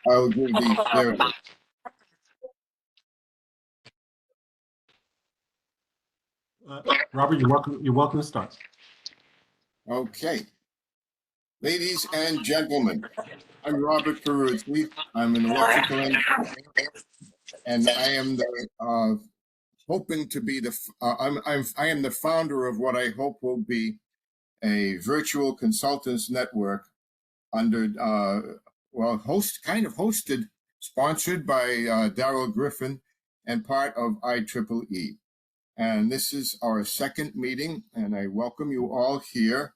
I'll give the, there it is. Robert, you're welcome to start. Okay. Ladies and gentlemen, I'm Robert Peruzzi. I'm an electrical engineer, and I am the hoping to be the I am the founder of what I hope will be a virtual consultants network under hosted, sponsored by Darrell Griffin and part of IEEE. And this is our second meeting, and I welcome you all here.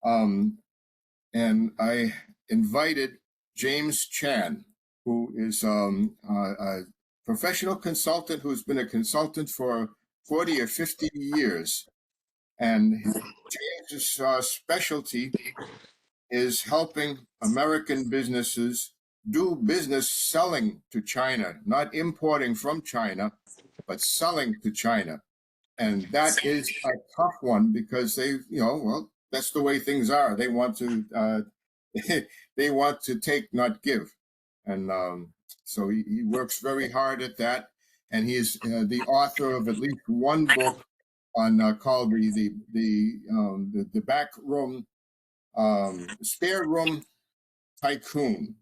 And I invited James Chan, who is a professional consultant who's been a consultant for 40 or 50 years. And James's specialty is helping American businesses do business selling to China, not importing from China, but selling to China. And that is a tough one because they, well, that's the way things are. They want to, they want to take, not give. And so he works very hard at that. And he is the author of at least one book on called the back room, spare room tycoon.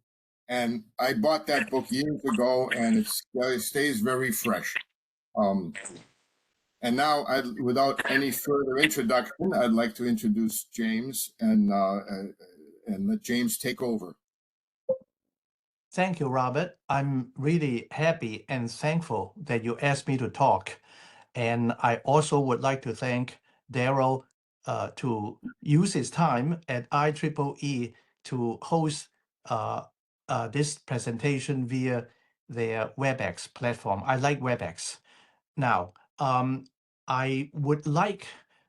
And I bought that book years ago, and it stays very fresh. And now, without any further introduction, I'd like to introduce James and let James take over. Thank you, Robert. I'm really happy and thankful that you asked me to talk. And I also would like to thank Darrell to use his time at IEEE to host this presentation via their WebEx platform. I like WebEx. Now, I would like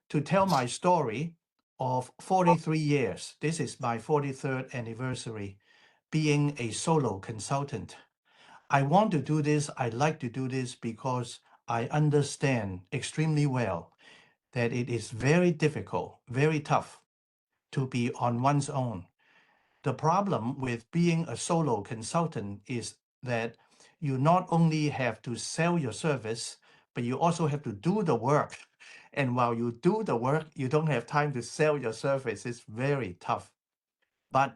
to tell my story of 43 years. This is my 43rd anniversary being a solo consultant. I want to do this, I like to do this because I understand extremely well that it is very difficult, very tough to be on one's own. The problem with being a solo consultant is that you not only have to sell your service, but you also have to do the work. And while you do the work, you don't have time to sell your service. It's very tough. But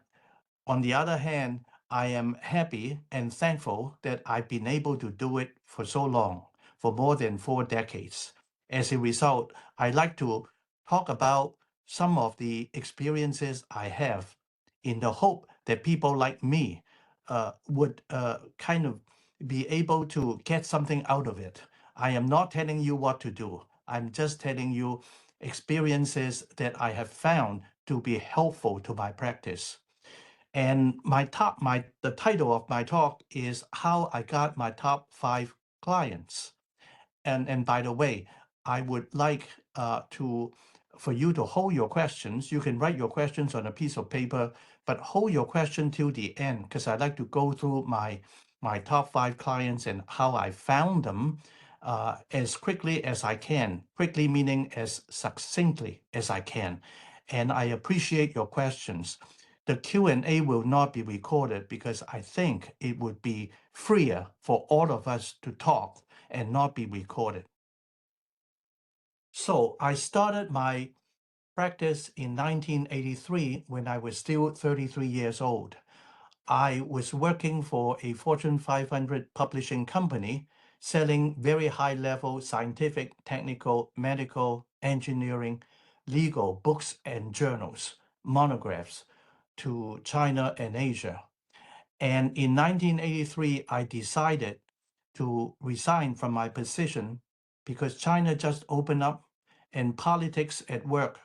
on the other hand, I am happy and thankful that I've been able to do it for so long, for more than 4 decades. As a result, I'd like to talk about some of the experiences I have in the hope that people like me would kind of be able to get something out of it. I am not telling you what to do. I'm just telling you experiences that I have found to be helpful to my practice. And the title of my talk is How I Got My Top 5 Clients. And by the way, I would like for you to hold your questions. You can write your questions on a piece of paper, but hold your question till the end because I like to go through my top 5 clients and how I found them as quickly as I can. Quickly meaning as succinctly as I can. And I appreciate your questions. The Q&A will not be recorded because I think it would be freer for all of us to talk and not be recorded. So I started my practice in 1983 when I was still 33 years old. I was working for a Fortune 500 publishing company selling very high-level scientific, technical, medical, engineering, legal books and journals, monographs to China and Asia. And in 1983, I decided to resign from my position because China just opened up and politics at work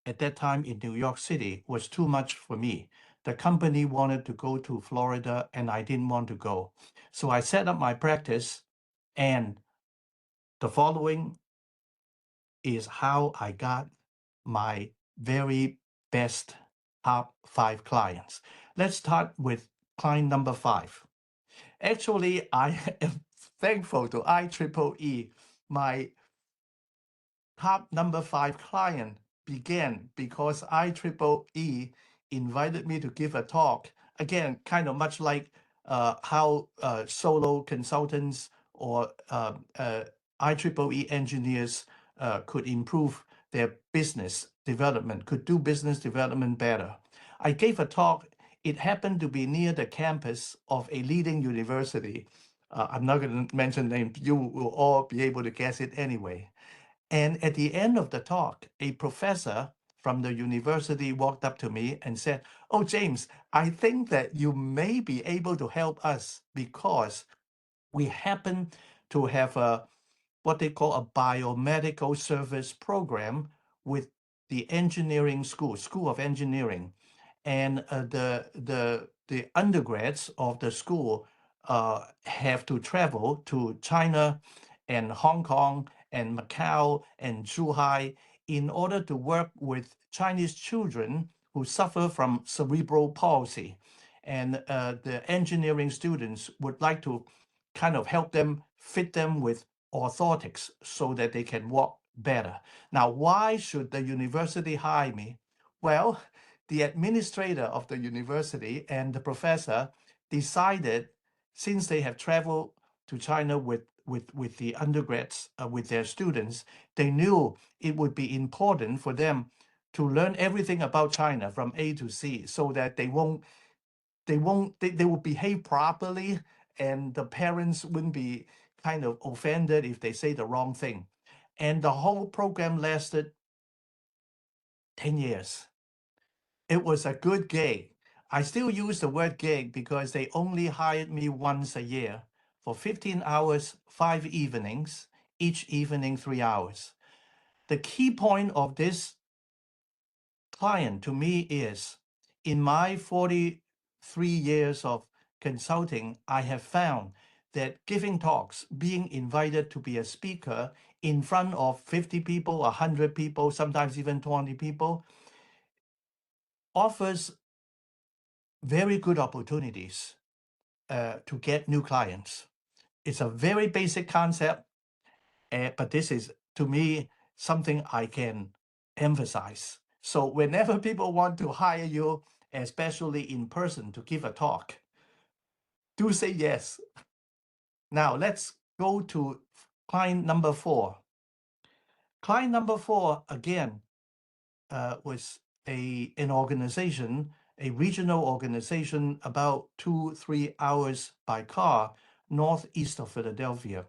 at that time in New York City was too much for me. The company wanted to go to Florida and I didn't want to go. So I set up my practice, and the following is how I got my very best top 5 clients. Let's start with client number 5. Actually, I am thankful to IEEE. My top number 5 client began because IEEE invited me to give a talk again, kind of much like how solo consultants or IEEE engineers could improve their business development, could do business development better. I gave a talk. It happened to be near the campus of a leading university. I'm not going to mention names. You will all be able to guess it anyway. And at the end of the talk, a professor from the university walked up to me and said, "Oh, James, I think that you may be able to help us because we happen to have what they call a biomedical service program with the engineering school of engineering, and the undergrads of the school have to travel to China and Hong Kong and Macau and Zhuhai in order to work with Chinese children who suffer from cerebral palsy. And the engineering students would like to kind of help them, fit them with orthotics so that they can walk better. Now, why should the university hire me? Well, the administrator of the university and the professor decided, since they have traveled to China with the undergrads, with their students, they knew it would be important for them to learn everything about China from A to Z so that they will behave properly, and the parents wouldn't be kind of offended if they say the wrong thing. And the whole program lasted 10 years. It was a good gig. I still use the word gig because they only hired me once a year for 15 hours, 5 evenings, each evening 3 hours. The key point of this client to me is, in my 43 years of consulting, I have found that giving talks, being invited to be a speaker in front of 50 people, 100 people, sometimes even 20 people, offers very good opportunities to get new clients. It's a very basic concept, but this is, to me, something I can emphasize. So whenever people want to hire you, especially in person, to give a talk, do say yes. Now let's go to client number 4. Client number 4, again, was an organization, a regional organization about 2-3 hours by car northeast of Philadelphia.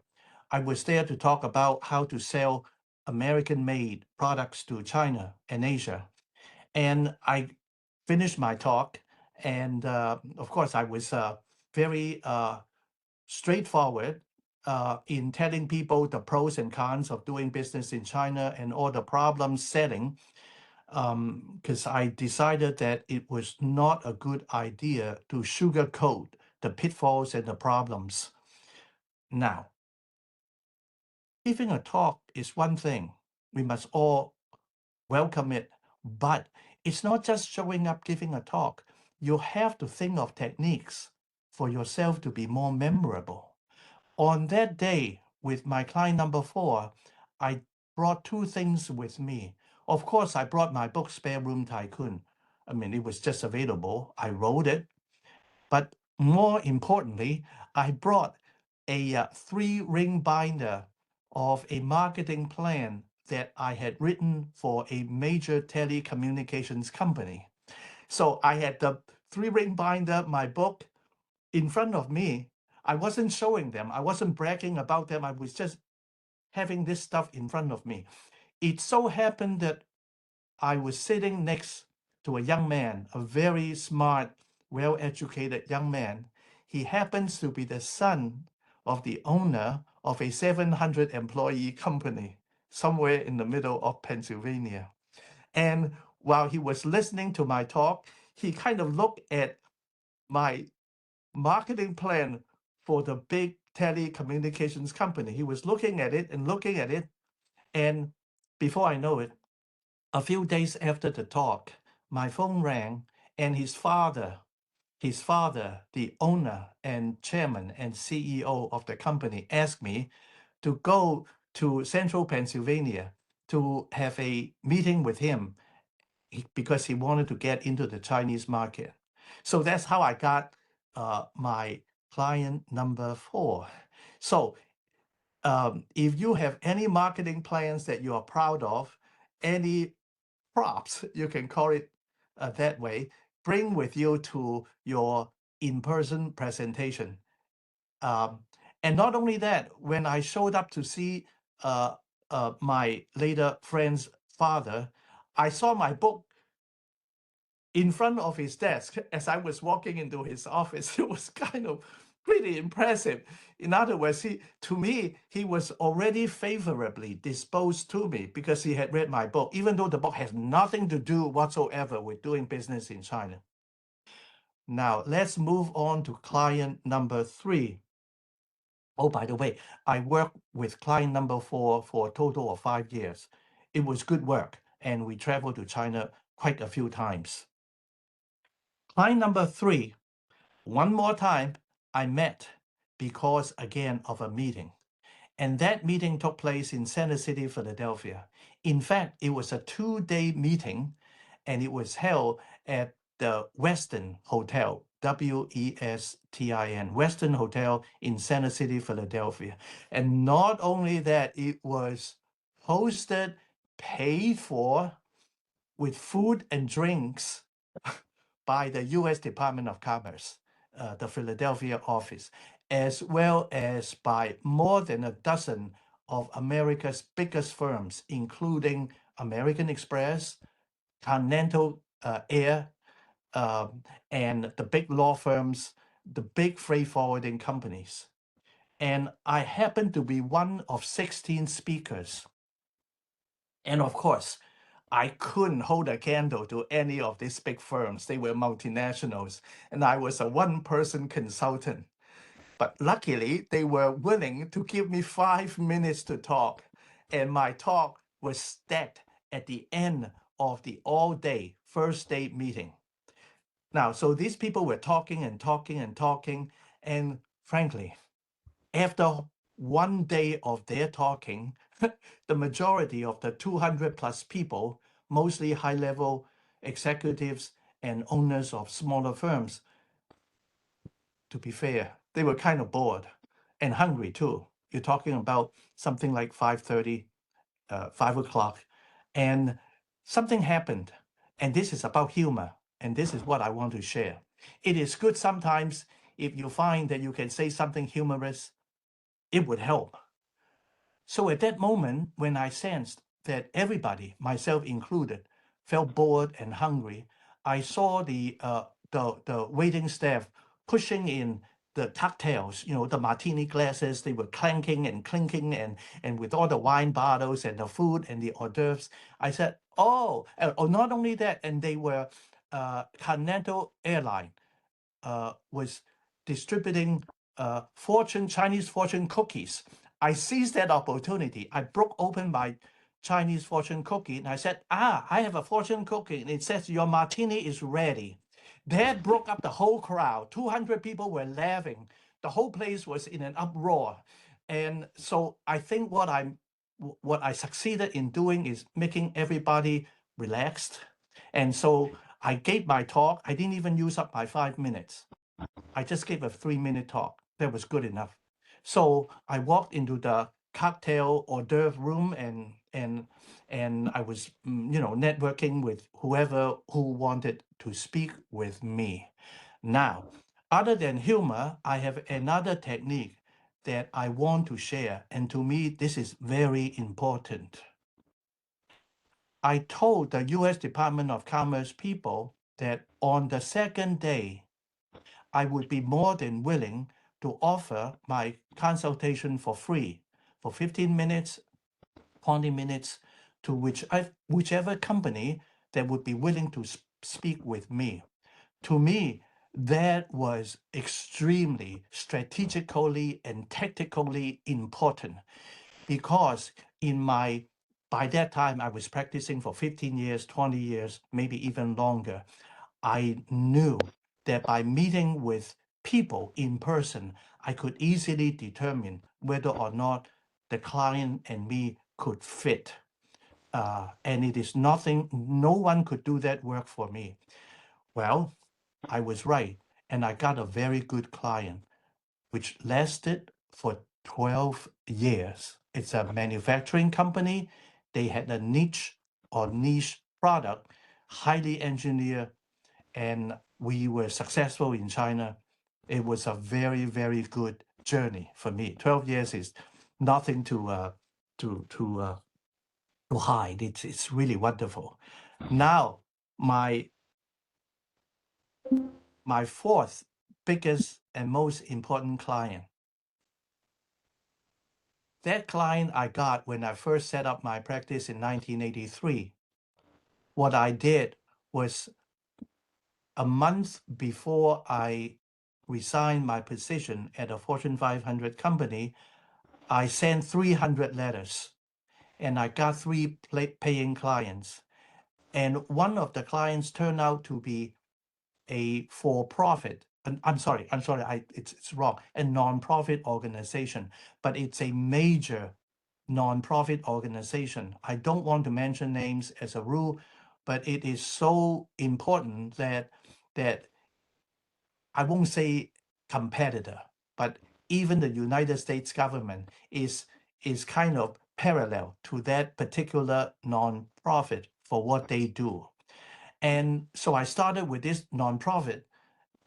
I was there to talk about how to sell American-made products to China and Asia. And I finished my talk, and of course, I was very straightforward in telling people the pros and cons of doing business in China and all the problem setting, because I decided that it was not a good idea to sugarcoat the pitfalls and the problems. Now, giving a talk is one thing. We must all welcome it. But it's not just showing up giving a talk. You have to think of techniques for yourself to be more memorable. On that day with my client number 4, I brought 2 things with me. Of course, I brought my book, Spare Room Tycoon. I mean, it was just available. I wrote it. But more importantly, I brought a 3-ring binder of a marketing plan that I had written for a major telecommunications company. So I had the 3-ring binder, my book, in front of me. I wasn't showing them. I wasn't bragging about them. I was just having this stuff in front of me. It so happened that I was sitting next to a young man, a very smart, well-educated young man. He happens to be the son of the owner of a 700-employee company somewhere in the middle of Pennsylvania. And while he was listening to my talk, he kind of looked at my marketing plan for the big telecommunications company. He was looking at it and looking at it. And before I know it, a few days after the talk, my phone rang, and his father, the owner and chairman and CEO of the company, asked me to go to central Pennsylvania to have a meeting with him because he wanted to get into the Chinese market. So that's how I got my client number 4. So if you have any marketing plans that you are proud of, any props, you can call it that way, bring with you to your in-person presentation. And not only that, when I showed up to see my later friend's father, I saw my book in front of his desk as I was walking into his office. It was kind of pretty impressive. In other words, to me, he was already favorably disposed to me because he had read my book, even though the book has nothing to do whatsoever with doing business in China. Now, let's move on to client number 3. Oh, by the way, I worked with client number 4 for a total of 5 years. It was good work, and we traveled to China quite a few times. Client number 3, one more time, I met because, again, of a meeting. And that meeting took place in Center City, Philadelphia. In fact, it was a 2-day meeting, and it was held at the Westin Hotel, Westin, Westin Hotel in Center City, Philadelphia. And not only that, it was hosted, paid for with food and drinks by the U.S. Department of Commerce, the Philadelphia office, as well as by more than a dozen of America's biggest firms, including American Express, Continental Air, and the big law firms, the big freight forwarding companies. And I happened to be one of 16 speakers. And of course, I couldn't hold a candle to any of these big firms. They were multinationals, and I was a one-person consultant. But luckily, they were willing to give me 5 minutes to talk, and my talk was stacked at the end of the all-day first day meeting. Now, so these people were talking and talking and talking, and frankly, after one day of their talking, the majority of the 200 plus people, mostly high-level executives and owners of smaller firms, to be fair, they were kind of bored and hungry too. You're talking about something like 5:30, 5 o'clock, and something happened. And this is about humor, and this is what I want to share. It is good sometimes if you find that you can say something humorous, it would help. So at that moment, when I sensed that everybody, myself included, felt bored and hungry, I saw the waiting staff pushing in the cocktails, the martini glasses. They were clanking and clinking, and with all the wine bottles and the food and the hors d'oeuvres. I said, oh, not only that, and they were Continental Airline was distributing Chinese fortune cookies. I seized that opportunity. I broke open my Chinese fortune cookie and I said, I have a fortune cookie. And it says, your martini is ready. That broke up the whole crowd. 200 people were laughing. The whole place was in an uproar. And so I think what I succeeded in doing is making everybody relaxed. And so I gave my talk. I didn't even use up my 5 minutes. I just gave a 3-minute talk. That was good enough. So I walked into the cocktail hors d'oeuvre room and I was networking with whoever who wanted to speak with me. Now, other than humor, I have another technique that I want to share, and to me this is very important. I told the U.S. Department of Commerce people that on the second day, I would be more than willing to offer my consultation for free for 15 minutes, 20 minutes to whichever company that would be willing to speak with me. To me, that was extremely strategically and tactically important because by that time I was practicing for 15 years, 20 years, maybe even longer. I knew that by meeting with people in person, I could easily determine whether or not the client and me could fit. And it is nothing, no one could do that work for me. Well, I was right, and I got a very good client, which lasted for 12 years. It's a manufacturing company. They had a niche product, highly engineered, and we were successful in China. It was a very, very good journey for me. 12 years is nothing to hide. It's really wonderful. Now, my fourth biggest and most important client. That client I got when I first set up my practice in 1983. What I did was a month before I resigned my position at a Fortune 500 company, I sent 300 letters and I got 3 paying clients. And one of the clients turned out to be a for-profit, I'm sorry, it's wrong, a non-profit organization, but it's a major non-profit organization. I don't want to mention names as a rule, but it is so important that I won't say competitor, but even the United States government is kind of parallel to that particular non-profit for what they do. And so I started with this nonprofit.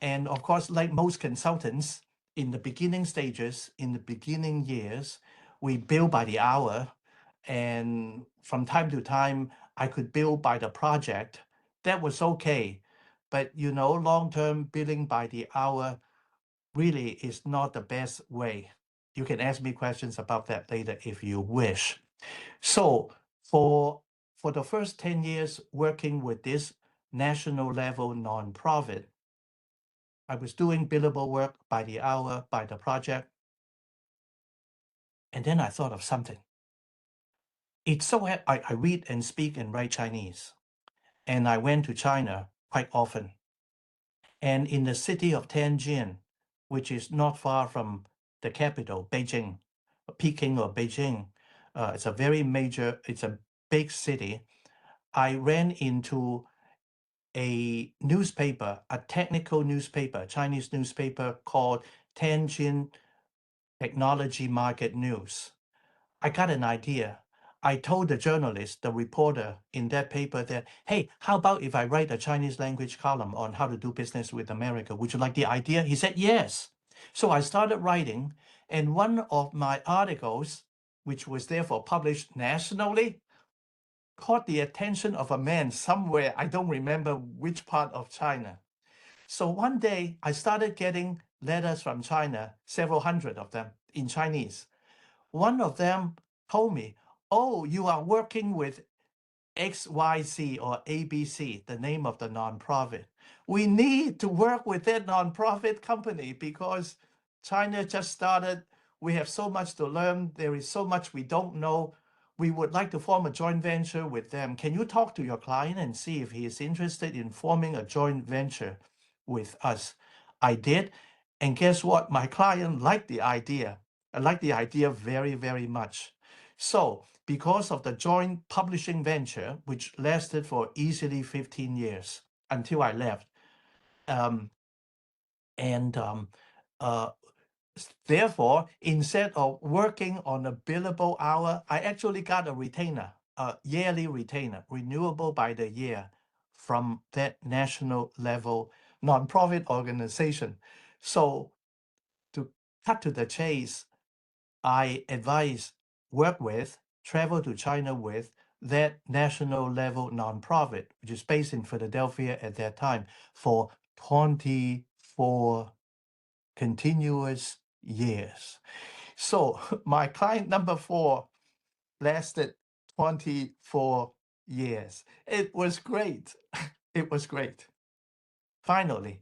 And of course, like most consultants, in the beginning stages, in the beginning years, we bill by the hour. And from time to time, I could bill by the project. That was okay. But long-term billing by the hour really is not the best way. You can ask me questions about that later if you wish. So for the first 10 years working with this national level nonprofit, I was doing billable work by the hour, by the project. And then I thought of something. It's so I read and speak and write Chinese. And I went to China quite often. And in the city of Tianjin, which is not far from the capital, Beijing, Peking or Beijing, it's a big city. I ran into a newspaper, a technical newspaper, Chinese newspaper called Tianjin Technology Market News. I got an idea. I told the journalist, the reporter in that paper that, hey, how about if I write a Chinese language column on how to do business with America? Would you like the idea? He said, yes. So I started writing, and one of my articles, which was therefore published nationally, caught the attention of a man somewhere, I don't remember which part of China. So one day I started getting letters from China, several hundred of them in Chinese. One of them told me, oh, you are working with XYZ or ABC, the name of the nonprofit. We need to work with that nonprofit company because China just started. We have so much to learn. There is so much we don't know. We would like to form a joint venture with them. Can you talk to your client and see if he is interested in forming a joint venture with us? I did. And guess what? My client liked the idea. I liked the idea very, very much. So because of the joint publishing venture, which lasted for easily 15 years until I left, um, and therefore, instead of working on a billable hour, I actually got a retainer, a yearly retainer, renewable by the year from that national level nonprofit organization. So to cut to the chase, I travel to China with that national level nonprofit, which is based in Philadelphia at that time, for 24 continuous years. So my client number 4 lasted 24 years. It was great. It was great. Finally,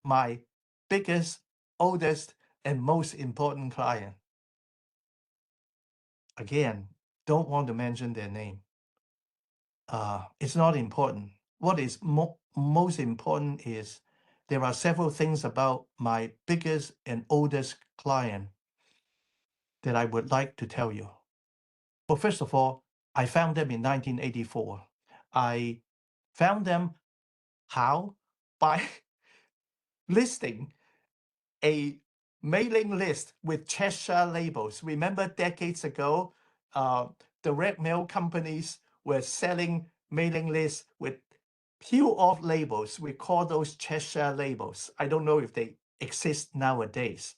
my biggest, oldest, and most important client. Again, don't want to mention their name. It's not important. What is most important is there are several things about my biggest and oldest client that I would like to tell you. Well, first of all, I found them in 1984. I found them how? By listing a mailing list with Cheshire labels. Remember decades ago, the red mail companies were selling mailing lists with peel-off labels. We call those Cheshire labels. I don't know if they exist nowadays.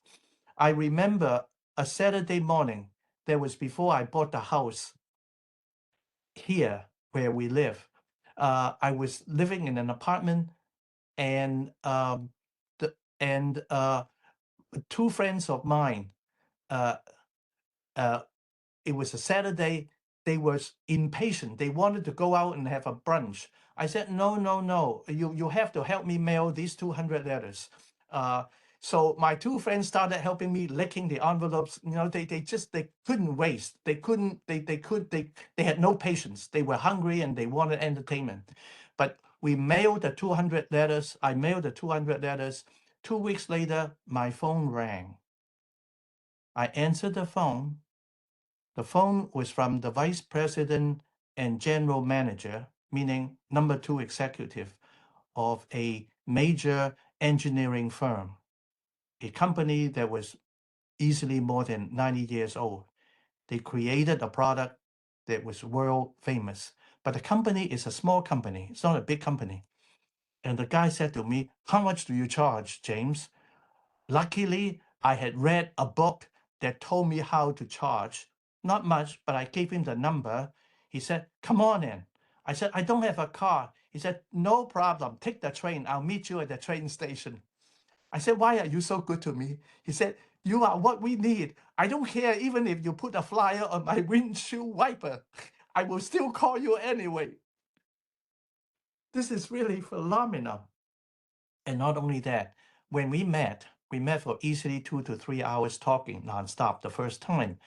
I remember a Saturday morning, that was before I bought the house here where we live. I was living in an apartment, and the and two friends of mine, uh, uh, it was a Saturday. They were impatient. They wanted to go out and have a brunch. I said, no, no, no. You have to help me mail these 200 letters. So my two friends started helping me licking the envelopes. You know, they couldn't waste. They had no patience. They were hungry and they wanted entertainment. But we mailed the 200 letters. I mailed the 200 letters. 2 weeks later, my phone rang. I answered the phone. The phone was from the vice president and general manager, meaning number 2 executive of a major engineering firm, a company that was easily more than 90 years old. They created a product that was world famous. But the company is a small company. It's not a big company. And the guy said to me, how much do you charge, James? Luckily, I had read a book that told me how to charge. Not much, but I gave him the number. He said, come on in. I said, I don't have a car. He said, no problem. Take the train. I'll meet you at the train station. I said, why are you so good to me? He said, you are what we need. I don't care even if you put a flyer on my windshield wiper. I will still call you anyway. This is really phenomenal. And not only that, when we met for easily 2 to 3 hours talking nonstop the first time.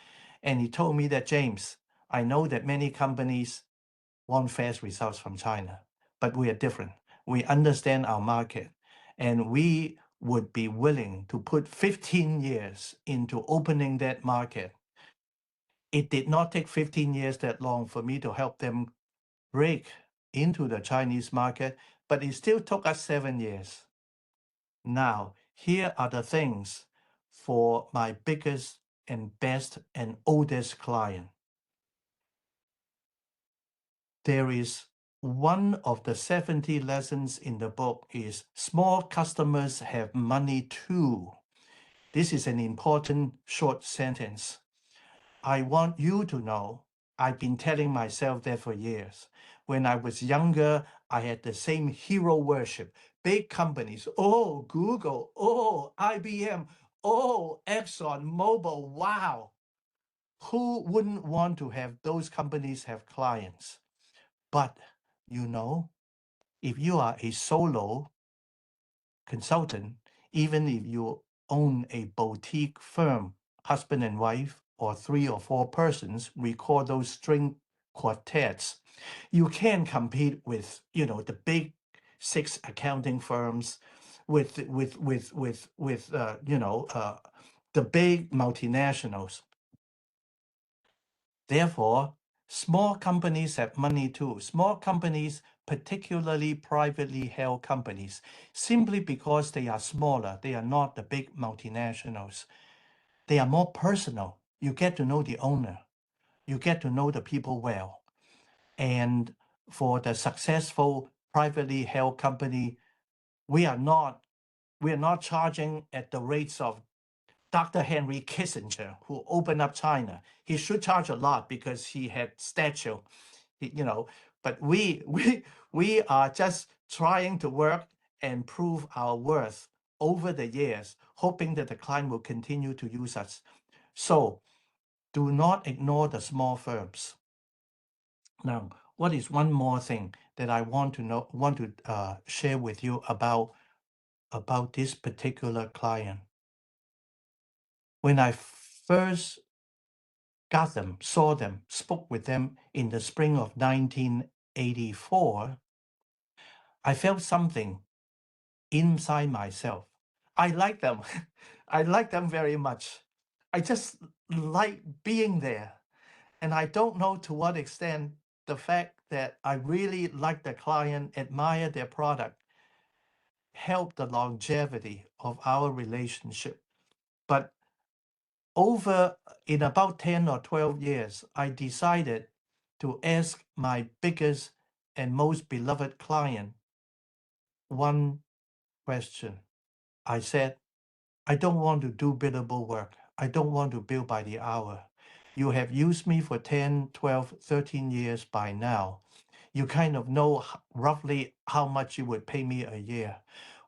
And he told me that, James, I know that many companies want fast results from China, but we are different. We understand our market, and we would be willing to put 15 years into opening that market. It did not take 15 years that long for me to help them break into the Chinese market, but it still took us 7 years. Now, here are the things for my biggest and best and oldest client. There is one of the 70 lessons in the book is small customers have money too. This is an important short sentence. I want you to know, I've been telling myself that for years. When I was younger, I had the same hero worship. Big companies, oh, Google, oh, IBM, oh, Exxon, Mobil, wow. Who wouldn't want to have those companies have clients? But, you know, if you are a solo consultant, even if you own a boutique firm, husband and wife, or 3 or 4 persons, we call those string quartets. You can compete with, the big 6 accounting firms, with the big multinationals. Therefore, small companies have money too. Small companies, particularly privately held companies, simply because they are smaller, they are not the big multinationals. They are more personal. You get to know the owner. You get to know the people well. And for the successful privately held company, we are not charging at the rates of Dr. Henry Kissinger, who opened up China. He should charge a lot because he had stature, but we are just trying to work and prove our worth over the years, hoping that the client will continue to use us. So do not ignore the small firms. Now, what is one more thing that I want to share with you about this particular client? When I first got them, saw them, spoke with them in the spring of 1984, I felt something inside myself. I like them. I like them very much. I just like being there. And I don't know to what extent the fact that I really like the client, admire their product, help the longevity of our relationship. But in about 10 or 12 years, I decided to ask my biggest and most beloved client one question. I said, I don't want to do billable work. I don't want to bill by the hour. You have used me for 10, 12, 13 years by now. You kind of know roughly how much you would pay me a year.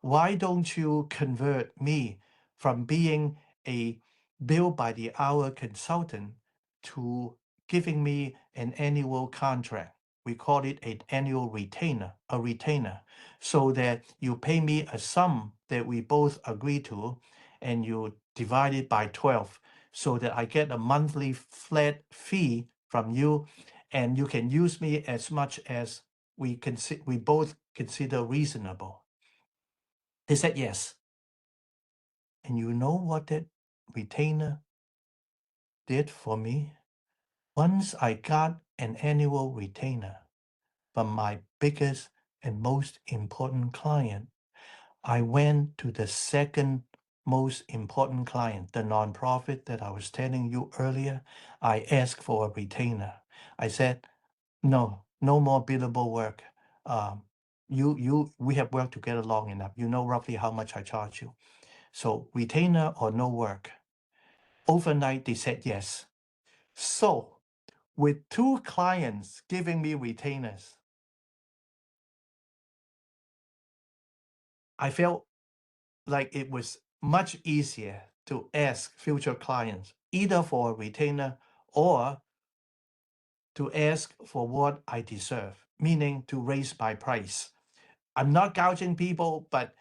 Why don't you convert me from being a bill by the hour consultant to giving me an annual contract? We call it an annual retainer, a retainer, so that you pay me a sum that we both agree to, and you divide it by 12 so that I get a monthly flat fee from you, and you can use me as much as we both consider reasonable. They said yes. And you know what that retainer did for me? Once I got an annual retainer from my biggest and most important client, I went to the second most important client, the nonprofit that I was telling you earlier. I asked for a retainer. I said, no more billable work. We have worked together long enough. You know roughly how much I charge you. So retainer or no work. Overnight, they said yes. So with 2 clients giving me retainers, I felt like it was much easier to ask future clients either for a retainer or to ask for what I deserve, meaning to raise my price. I'm not gouging people, but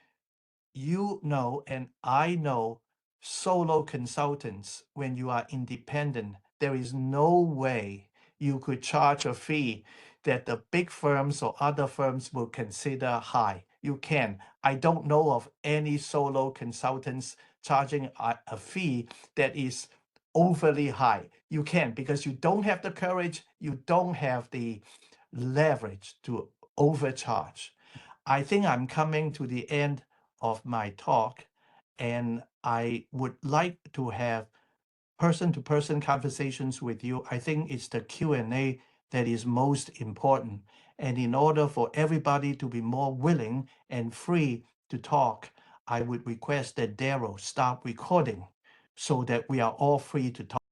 you know, and I know, solo consultants, when you are independent, there is no way you could charge a fee that the big firms or other firms will consider high. You can. I don't know of any solo consultants charging a fee that is overly high. You can, because you don't have the courage, you don't have the leverage to overcharge. I think I'm coming to the end of my talk, and I would like to have person-to-person conversations with you. I think it's the Q&A that is most important. And in order for everybody to be more willing and free to talk, I would request that Daryl stop recording so that we are all free to talk.